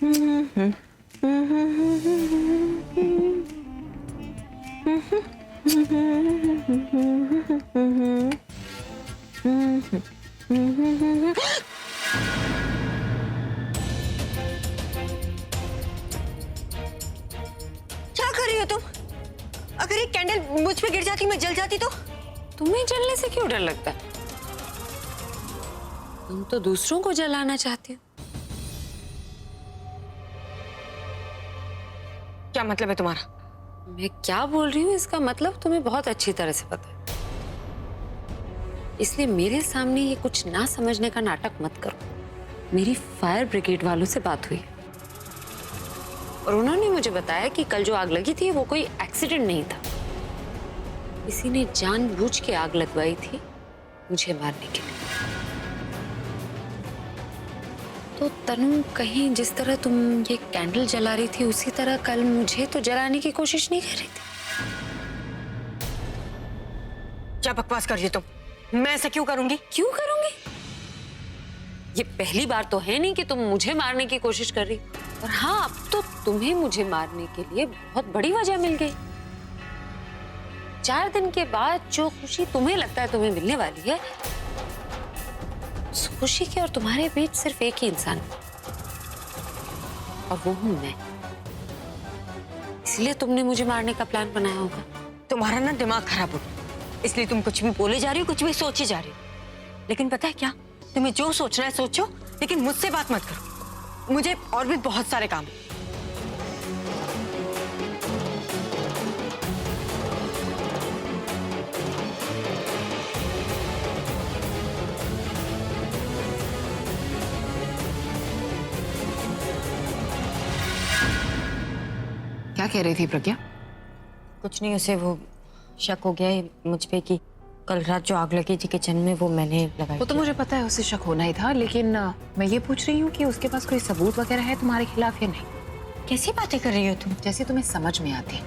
कर रही हो तुम? अगर ये कैंडल मुझ पे गिर जाती, मैं जल जाती तो? तुम्हें जलने से क्यों डर लगता है? तुम तो दूसरों को जलाना चाहती हो। क्या मतलब है तुम्हारा? मैं क्या बोल रही हूँ इसका मतलब तुम्हें बहुत अच्छी तरह से पता है। इसलिए मेरे सामने ये कुछ ना समझने का नाटक मत करो। मेरी फायर ब्रिगेड वालों से बात हुई और उन्होंने मुझे बताया कि कल जो आग लगी थी वो कोई एक्सीडेंट नहीं था। किसी ने जानबूझ के आग लगवाई थी मुझे मारने के लिए। तो तनु, कहीं जिस तरह तुम ये कैंडल जला रही थी उसी तरह कल मुझे तो जलाने की कोशिश नहीं कर रही थी? क्या बकवास कर रही हो तुम? मैं ऐसा क्यों करूंगी? क्यों करूंगी? ये पहली बार तो है नहीं कि तुम मुझे मारने की कोशिश कर रही। और हाँ, अब तो तुम्हें मुझे मारने के लिए बहुत बड़ी वजह मिल गई। 4 दिन के बाद जो खुशी तुम्हें लगता है तुम्हें मिलने वाली है, उस खुशी के और तुम्हारे बीच सिर्फ एक ही इंसान और वो हूं मैं। इसलिए तुमने मुझे मारने का प्लान बनाया होगा। तुम्हारा ना दिमाग खराब हो, इसलिए तुम कुछ भी बोले जा रही हो, कुछ भी सोचे जा रही हो। लेकिन पता है क्या, तुम्हें जो सोचना है सोचो, लेकिन मुझसे बात मत करो। मुझे और भी बहुत सारे काम हैं। क्या कह रही थी प्रज्ञा? कुछ नहीं, उसे वो शक हो गया है मुझ पे कि कल रात जो आग लगी थी किचन में वो मैंने लगाई। वो तो मुझे पता है उसे शक होना ही था, लेकिन मैं ये पूछ रही हूँ कि उसके पास कोई सबूत वगैरह है तुम्हारे खिलाफ या नहीं? कैसी बातें कर रही हो तुम? जैसे तुम्हें समझ में आती।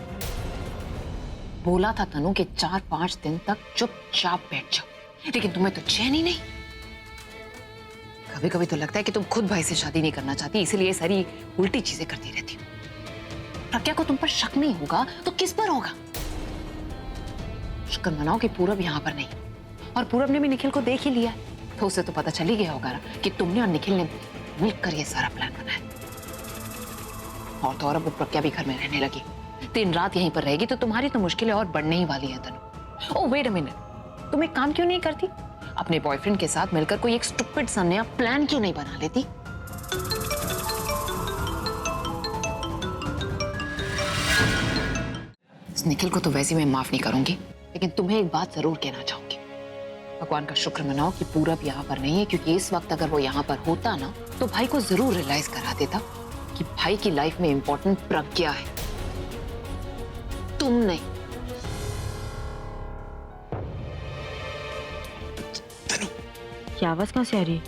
बोला था तनु कि 4-5 दिन तक चुपचाप बैठ जाओ, लेकिन तुम्हें तो चैन ही नहीं। कभी कभी तो लगता है कि तुम खुद भाई से शादी नहीं करना चाहती, इसीलिए सारी उल्टी चीजें करती रहती हो। प्रज्ञा को तुम पर शक नहीं होगा तो किस पर होगा? शुक्र मनाओ कि पूरब यहाँ पर नहीं, और पूरब ने भी निखिल को देख ही लिया, तो उसे तो पता चल ही गया होगा कि तुमने और निखिल ने मिलकर ये सारा प्लान बनाया। और तो और अब वो प्रज्ञा भी घर में रहने लगी, दिन रात यहीं पर रहेगी, तो तुम्हारी तो मुश्किलें और बढ़ने ही वाली है तनु। ओह वेट अ मिनट, तुम एक काम क्यों नहीं करती? अपने बॉयफ्रेंड के साथ मिलकर कोई एक स्टूपिड सा नया प्लान क्यों नहीं बना लेती? निखिल को तो वैसे मैं माफ नहीं करूंगी, लेकिन तुम्हें एक बात जरूर कहना चाहूंगी। भगवान का शुक्र मनाओ कि पूरब यहाँ पर नहीं है, क्योंकि इस वक्त अगर वो यहाँ पर होता ना तो भाई को जरूर रियलाइज करा देता कि भाई की लाइफ में इंपॉर्टेंट प्रज्ञा है, तुम नहीं। तनु, क्या आवाज कहाँ से आ रही है?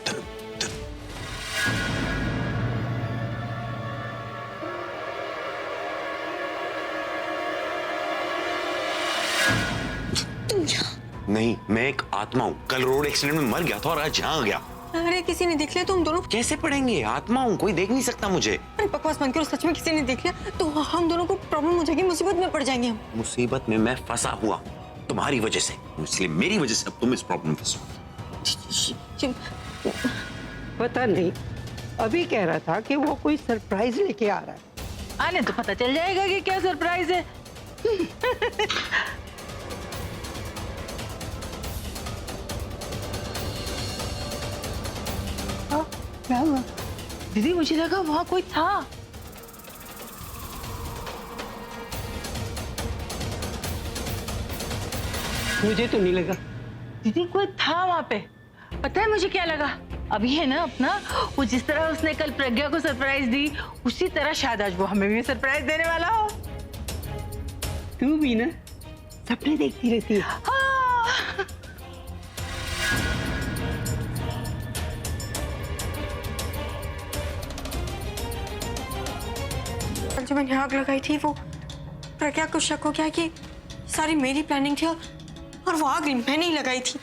तनु, तनु। नहीं, मैं एक आत्मा हूँ। कल रोड एक्सीडेंट में मर गया था और आज यहाँ आ गया। अरे किसी ने देख लिया तुम दोनों? कैसे पढ़ेंगे? आत्मा हूँ, कोई देख नहीं सकता मुझे। अरे बकवास बंद करो, सच में किसी ने देख लिया तो हम दोनों को प्रॉब्लम हो जाएगी, मुसीबत में पड़ जाएंगे हम। मुसीबत में मैं फंसा हुआ हूँ तुम्हारी वजह से, इसलिए मेरी वजह से अब तुम इस प्रॉब्लम में फंसो। पता नहीं, अभी कह रहा था कि वो कोई सरप्राइज लेके आ रहा है। आने तो पता चल जाएगा कि क्या सरप्राइज है। क्या हुआ? दीदी मुझे लगा वहां कोई था। मुझे तो नहीं लगा दीदी कोई था वहां पे। पता है मुझे क्या लगा? अभी है ना अपना, वो जिस तरह उसने कल प्रज्ञा को सरप्राइज दी उसी तरह शायद आज वो हमें भी सरप्राइज देने वाला हो। तू भी ना सपने देखती रहती है। हाँ। जो मैंने आग लगाई थी वो प्रज्ञा को शक हो गया कि सारी मेरी प्लानिंग थी और वो आग मैंने ही लगाई थी।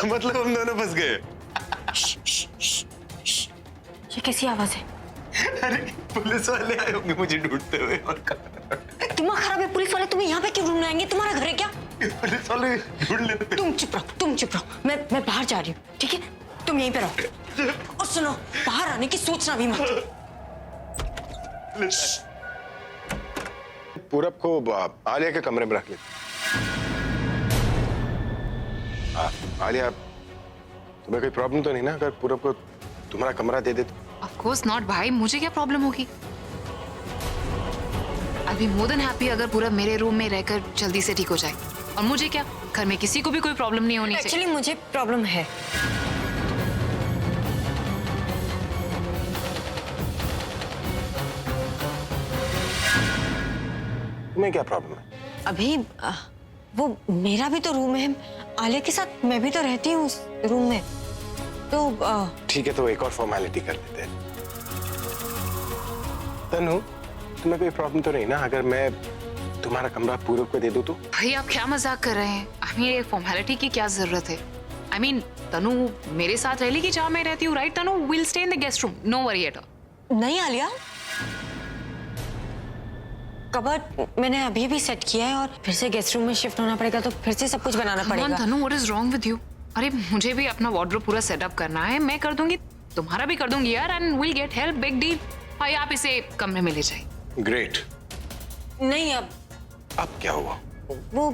मतलब हम दोनों फंस गए। ये कैसी आवाज है? अरे पुलिस वाले आए होंगे मुझे ढूंढते हुए। और दिमाग खराब है, पुलिस वाले तुम्हें यहाँ पे क्यों ढूंढने आएंगे? तुम्हारा घर है क्या? पुलिस वाले ढूंढ लेते। तुम चुप रहो, मैं बाहर जा रही हूँ, ठीक है? तुम यहीं पे रहो। और सुनो, बाहर आने की सोचना भी मत। पूरब को आलिया के कमरे में रख ले। आलिया, तुम्हें कोई प्रॉब्लम तो नहीं ना अगर पूरब को तुम्हारा कमरा दे दे तो? ऑफ कोर्स नॉट भाई, मुझे क्या प्रॉब्लम होगी? आई बी मोर देन हैप्पी अगर पूरा मेरे रूम में रहकर जल्दी से ठीक हो जाए। और मुझे क्या, घर में किसी को भी कोई प्रॉब्लम नहीं होनी चाहिए। एक्चुअली मुझे प्रॉब्लम है। तुम्हें क्या प्रॉब्लम है? अभी वो मेरा भी तो रूम है, आलिया के साथ मैं भी तो रहती हूँ उस रूम में, तो ठीक है, तो एक और फॉर्मेलिटी कर लेते हैं। तनु, तुम्हें कोई प्रॉब्लम तो नहीं ना अगर मैं तुम्हारा कमरा पूरब को दे दूं तो? भाई आप क्या मजाक कर रहे हैं? आई मीन, एक फॉर्मेलिटी की क्या जरूरत है? आई मीन, तनु मेरे साथ रह लेगी जहां मैं रहती हूँ, right? Tanu will stay in the guest room, no worry at all. नहीं आलिया, कबर्ड मैंने अभी भी सेट किया है और फिर से गेस्ट रूम में शिफ्ट होना पड़ेगा, तो फिर से सब कुछ बनाना पड़ेगा। Tanu, what is wrong with you? अरे मुझे भी अपना वार्डरोब पूरा सेटअप करना है, मैं कर दूंगी, तुम्हारा भी कर दूंगी यार, and will get help, big deal. भाई आप इसे कमरे में ले जाइए। ग्रेट। नहीं, अब क्या हुआ? वो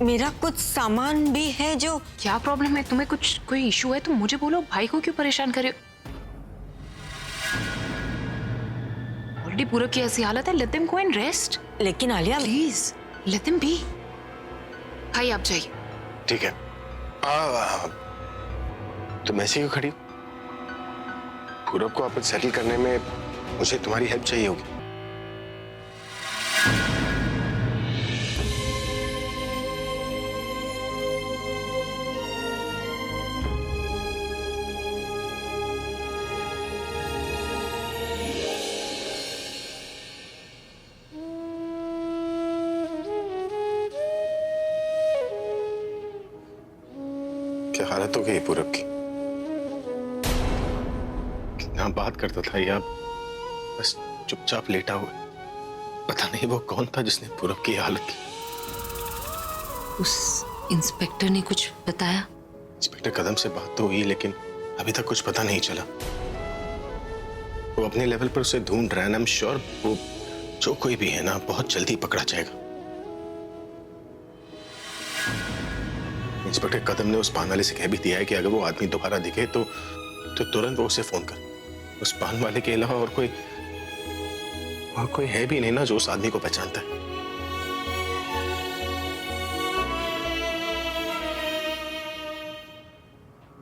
मेरा कुछ सामान भी है जो। क्या प्रॉब्लम है तुम्हें? कुछ कोई इशू है तो मुझे बोलो, भाई को क्यों परेशान कर रहे हो? ऑलरेडी पूरब की ऐसी हालत है, let them go and rest. लेकिन Alia please let them be. भाई आप जाइए। ठीक है, तुम ऐसे क्यों खड़ी हो? पूरब को वापस सेटल करने में मुझे तुम्हारी हेल्प चाहिए होगी। क्या हालत हो गई पूरब की? कितना बात करता था या बस चुपचाप लेटा हुआ। पता नहीं वो कौन था जिसने पूरब की हालत की। उस इंस्पेक्टर ने कुछ बताया? इंस्पेक्टर कदम से बात तो हुई लेकिन अभी तक कुछ पता नहीं चला। वो अपने लेवल पर उसे ढूंढ रहा है। आई एम श्योर वो जो कोई भी है ना बहुत जल्दी पकड़ा जाएगा। इंस्पेक्टर कदम ने उस पान वाले से कह भी दिया है कि अगर वो आदमी दोबारा दिखे तो तुरंत वो उसे फोन कर। उस पान वाले के अलावा और कोई है भी नहीं ना जो उस आदमी को पहचानता है।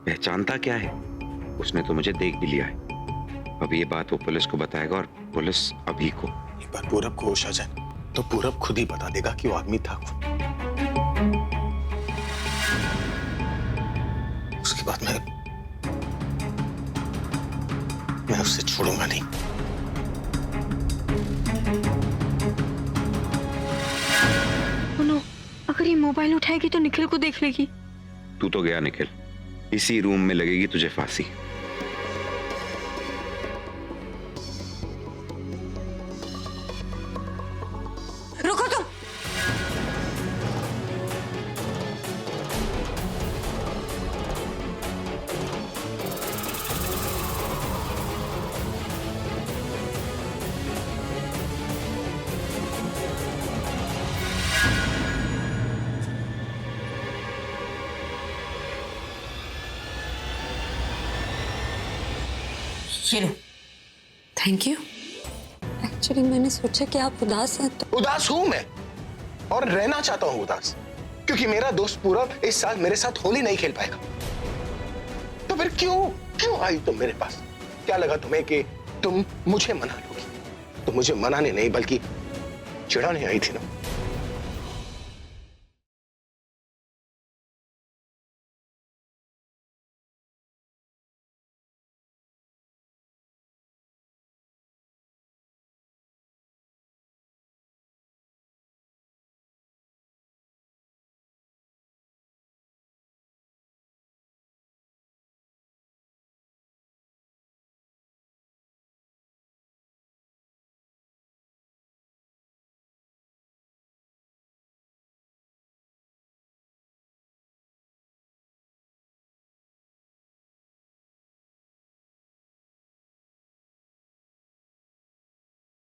पहचानता क्या है? उसने तो मुझे देख भी लिया है। अब ये बात वो पुलिस को बताएगा और पुलिस अभी को। एक बार पूरब को होश आ जाए तो पूरब खुद ही बता देगा कि वो आदमी था कौन। उसके बाद मैं उससे छोड़ूंगा नहीं। नो, अगर ये मोबाइल उठाएगी तो निखिल को देख लेगी। तू तो गया निखिल, इसी रूम में लगेगी तुझे फांसी। रुको तुम। ये लो। Thank you. एक्चुअली मैंने सोचा कि आप उदास हैं तो। उदास हूं मैं और रहना चाहता हूं उदास, क्योंकि मेरा दोस्त पूरब इस साल मेरे साथ होली नहीं खेल पाएगा। तो फिर क्यों आई तुम मेरे पास? क्या लगा तुम्हें कि तुम मुझे मना लोगी? तो मुझे मनाने नहीं बल्कि चिढ़ाने आई थी ना।